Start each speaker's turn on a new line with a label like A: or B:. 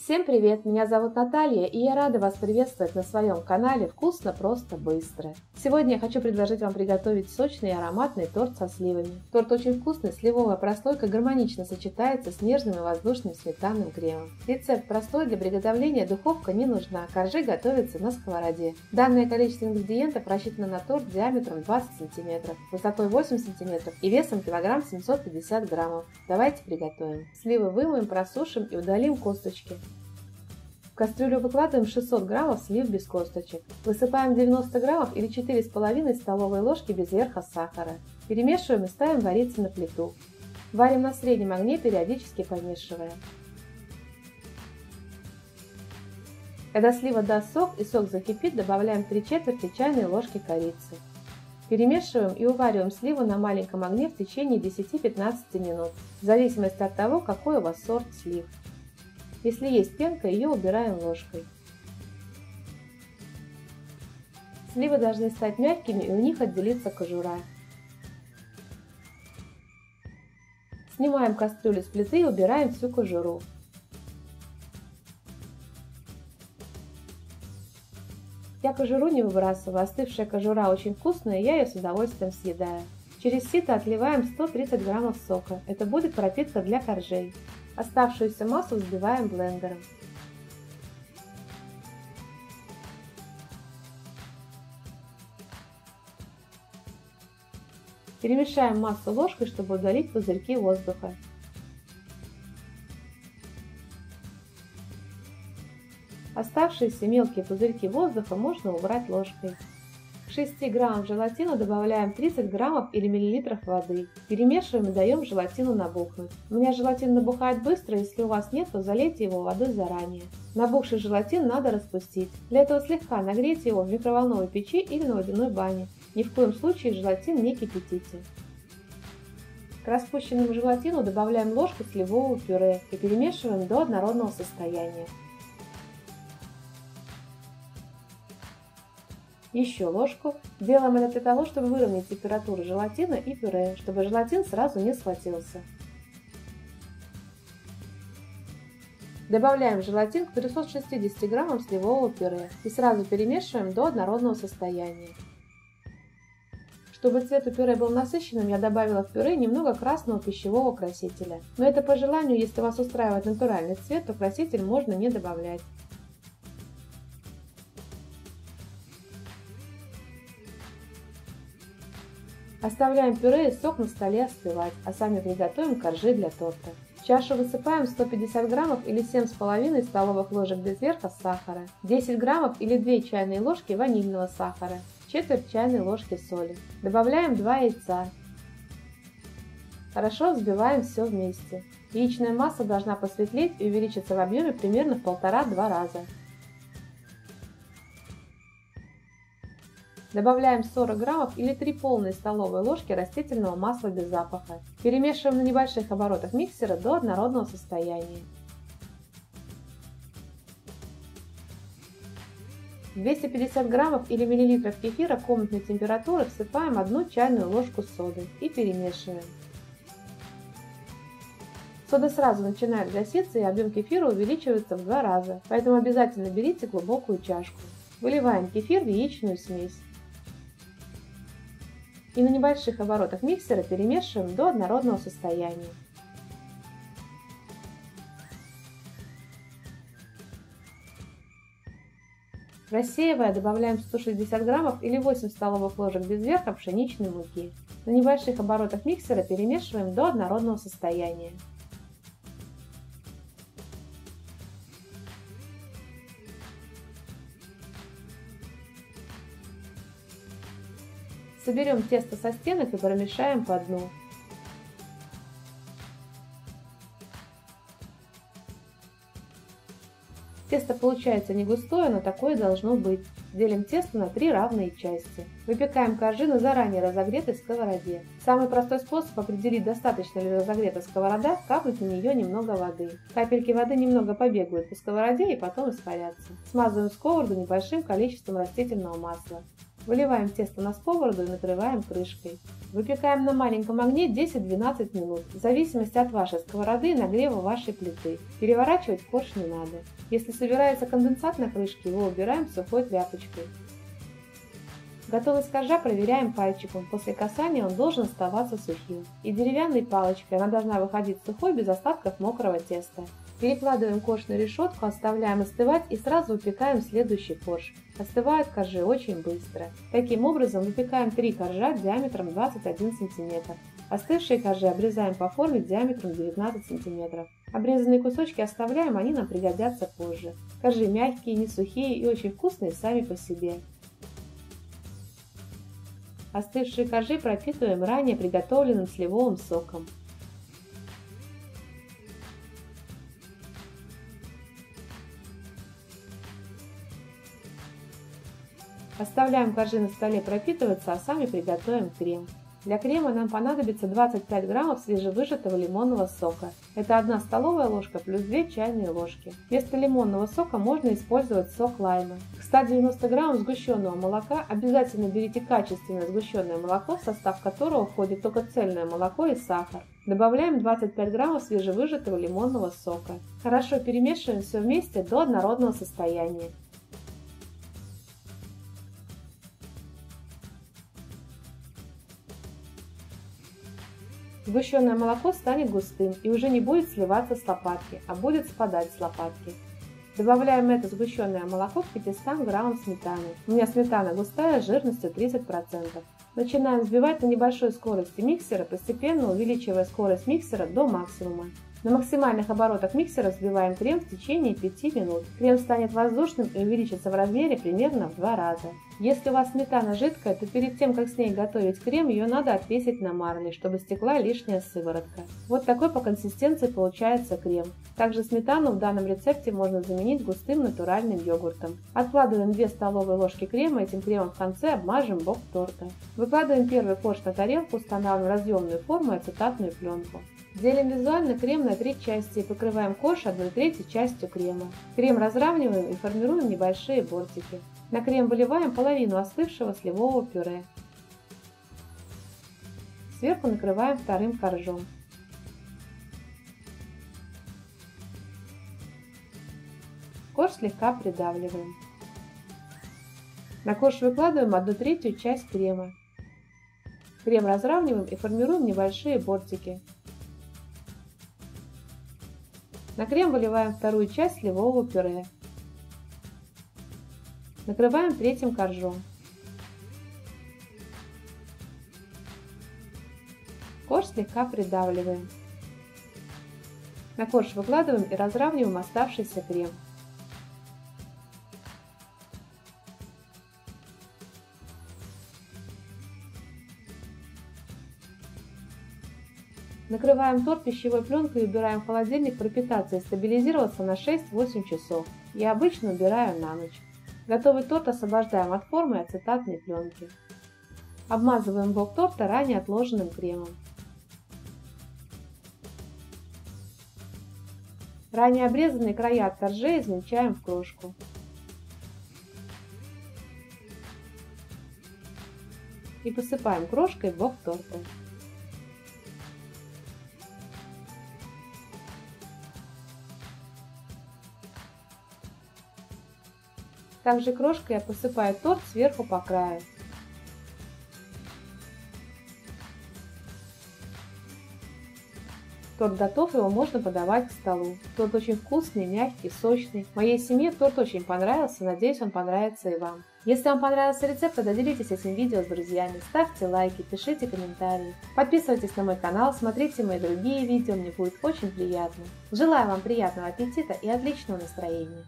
A: Всем привет! Меня зовут Наталья, и я рада вас приветствовать на своем канале «Вкусно, просто, быстро». Сегодня я хочу предложить вам приготовить сочный и ароматный торт со сливами. Торт очень вкусный, сливовая прослойка гармонично сочетается с нежным и воздушным сметанным кремом. Рецепт простой, для приготовления духовка не нужна, коржи готовятся на сковороде. Данное количество ингредиентов рассчитано на торт диаметром 20 см, высотой 8 см и весом килограмм 750 граммов. Давайте приготовим. Сливы вымоем, просушим и удалим косточки. В кастрюлю выкладываем 600 граммов слив без косточек. Высыпаем 90 граммов или 4,5 столовые ложки без верха сахара. Перемешиваем и ставим вариться на плиту. Варим на среднем огне, периодически помешивая. Когда слива даст сок и сок закипит, добавляем 3/4 чайной ложки корицы. Перемешиваем и увариваем сливу на маленьком огне в течение 10-15 минут, в зависимости от того, какой у вас сорт слив. Если есть пенка, ее убираем ложкой. Сливы должны стать мягкими, и у них отделится кожура. Снимаем кастрюлю с плиты и убираем всю кожуру. Я кожуру не выбрасываю, остывшая кожура очень вкусная, и я ее с удовольствием съедаю. Через сито отливаем 130 граммов сока, это будет пропитка для коржей. Оставшуюся массу взбиваем блендером. Перемешаем массу ложкой, чтобы удалить пузырьки воздуха. Оставшиеся мелкие пузырьки воздуха можно убрать ложкой. К 6 граммам желатина добавляем 30 граммов или миллилитров воды. Перемешиваем и даем желатину набухнуть. У меня желатин набухает быстро, если у вас нет, то залейте его водой заранее. Набухший желатин надо распустить. Для этого слегка нагрейте его в микроволновой печи или на водяной бане. Ни в коем случае желатин не кипятите. К распущенному желатину добавляем ложку сливового пюре и перемешиваем до однородного состояния. Еще ложку. Делаем это для того, чтобы выровнять температуру желатина и пюре, чтобы желатин сразу не схватился. Добавляем желатин к 360 граммам сливового пюре и сразу перемешиваем до однородного состояния. Чтобы цвет у пюре был насыщенным, я добавила в пюре немного красного пищевого красителя. Но это по желанию, если вас устраивает натуральный цвет, то краситель можно не добавлять. Оставляем пюре и сок на столе остывать, а сами приготовим коржи для торта. В чашу высыпаем 150 граммов или 7,5 столовых ложек без верха сахара, 10 граммов или 2 чайные ложки ванильного сахара, четверть чайной ложки соли. Добавляем 2 яйца. Хорошо взбиваем все вместе. Яичная масса должна посветлеть и увеличиться в объеме примерно в 1,5-2 раза. Добавляем 40 граммов или 3 полные столовые ложки растительного масла без запаха. Перемешиваем на небольших оборотах миксера до однородного состояния. В 250 граммов или миллилитров кефира комнатной температуры всыпаем 1 чайную ложку соды и перемешиваем. Сода сразу начинает гаситься, и объем кефира увеличивается в 2 раза, поэтому обязательно берите глубокую чашку. Выливаем кефир в яичную смесь. И на небольших оборотах миксера перемешиваем до однородного состояния. Рассеивая, добавляем 160 граммов или 8 столовых ложек без верха пшеничной муки. На небольших оборотах миксера перемешиваем до однородного состояния. Соберем тесто со стенок и промешаем по дну. Тесто получается не густое, но такое должно быть. Делим тесто на 3 равные части. Выпекаем коржи на заранее разогретой сковороде. Самый простой способ определить, достаточно ли разогрета сковорода, капнуть на нее немного воды. Капельки воды немного побегают по сковороде и потом испарятся. Смазываем сковороду небольшим количеством растительного масла. Выливаем тесто на сковороду и накрываем крышкой. Выпекаем на маленьком огне 10-12 минут, в зависимости от вашей сковороды и нагрева вашей плиты. Переворачивать корж не надо. Если собирается конденсат на крышке, его убираем сухой тряпочкой. Готовность коржа проверяем пальчиком. После касания он должен оставаться сухим. И деревянной палочкой она должна выходить сухой без остатков мокрого теста. Перекладываем корж на решетку, оставляем остывать и сразу выпекаем следующий корж. Остывают коржи очень быстро. Таким образом выпекаем 3 коржа диаметром 21 см. Остывшие коржи обрезаем по форме диаметром 19 см. Обрезанные кусочки оставляем, они нам пригодятся позже. Коржи мягкие, не сухие и очень вкусные сами по себе. Остывшие коржи пропитываем ранее приготовленным сливовым соком. Оставляем коржи на столе пропитываться, а сами приготовим крем. Для крема нам понадобится 25 граммов свежевыжатого лимонного сока. Это 1 столовая ложка плюс 2 чайные ложки. Вместо лимонного сока можно использовать сок лайма. К 190 граммов сгущенного молока обязательно берите качественное сгущенное молоко, в состав которого входит только цельное молоко и сахар. Добавляем 25 граммов свежевыжатого лимонного сока. Хорошо перемешиваем все вместе до однородного состояния. Сгущенное молоко станет густым и уже не будет сливаться с лопатки, а будет спадать с лопатки. Добавляем это сгущенное молоко к 500 граммам сметаны. У меня сметана густая с жирностью 30%. Начинаем взбивать на небольшой скорости миксера, постепенно увеличивая скорость миксера до максимума. На максимальных оборотах миксера взбиваем крем в течение 5 минут. Крем станет воздушным и увеличится в размере примерно в 2 раза. Если у вас сметана жидкая, то перед тем, как с ней готовить крем, ее надо отвесить на марле, чтобы стекла лишняя сыворотка. Вот такой по консистенции получается крем. Также сметану в данном рецепте можно заменить густым натуральным йогуртом. Откладываем 2 столовые ложки крема, этим кремом в конце обмажем бок торта. Выкладываем первый корж на тарелку, устанавливаем разъемную форму и ацетатную пленку. Делим визуально крем на 3 части и покрываем корж 1/3 частью крема. Крем разравниваем и формируем небольшие бортики. На крем выливаем половину остывшего сливового пюре. Сверху накрываем вторым коржом. Корж слегка придавливаем. На корж выкладываем 1/3 часть крема. Крем разравниваем и формируем небольшие бортики. На крем выливаем вторую часть сливового пюре. Накрываем третьим коржом. Корж слегка придавливаем. На корж выкладываем и разравниваем оставшийся крем. Накрываем торт пищевой пленкой и убираем в холодильник пропитаться и стабилизироваться на 6-8 часов. Я обычно убираю на ночь. Готовый торт освобождаем от формы и ацетатной пленки. Обмазываем бок торта ранее отложенным кремом. Ранее обрезанные края от коржей измельчаем в крошку. И посыпаем крошкой бок торта. Также крошкой я посыпаю торт сверху по краю. Торт готов, его можно подавать к столу. Торт очень вкусный, мягкий, сочный. Моей семье торт очень понравился, надеюсь, он понравится и вам. Если вам понравился рецепт, то делитесь этим видео с друзьями, ставьте лайки, пишите комментарии. Подписывайтесь на мой канал, смотрите мои другие видео, мне будет очень приятно. Желаю вам приятного аппетита и отличного настроения.